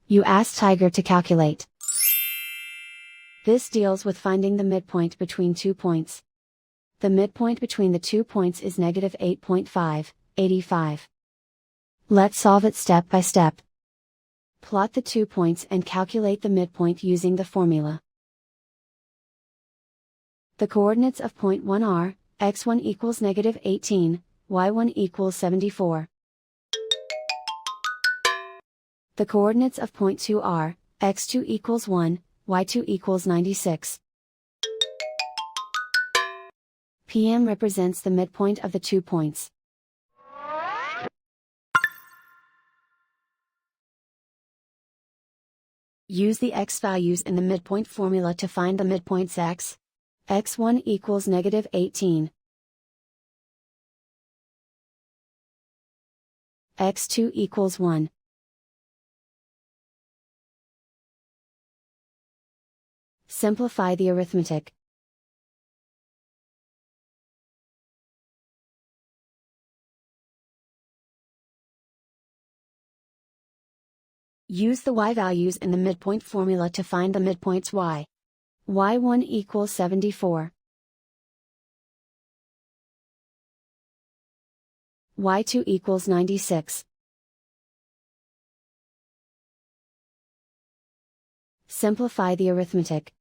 You ask Tiger to calculate. This deals with finding the midpoint between 2 points. The midpoint between the 2 points is negative 8.585. Let's solve it step by step. Plot the 2 points and calculate the midpoint using the formula. The coordinates of point 1 are, x1 equals negative 18, y1 equals 74. The coordinates of point 2 are, x2 equals 1, y2 equals 96. PM represents the midpoint of the 2 points. Use the x values in the midpoint formula to find the midpoints x. x1 equals negative 18. x2 equals 1. Simplify the arithmetic. Use the y values in the midpoint formula to find the midpoints y. y1 equals 74. y2 equals 96. Simplify the arithmetic.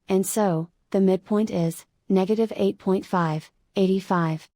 And so, the midpoint is negative 8.585.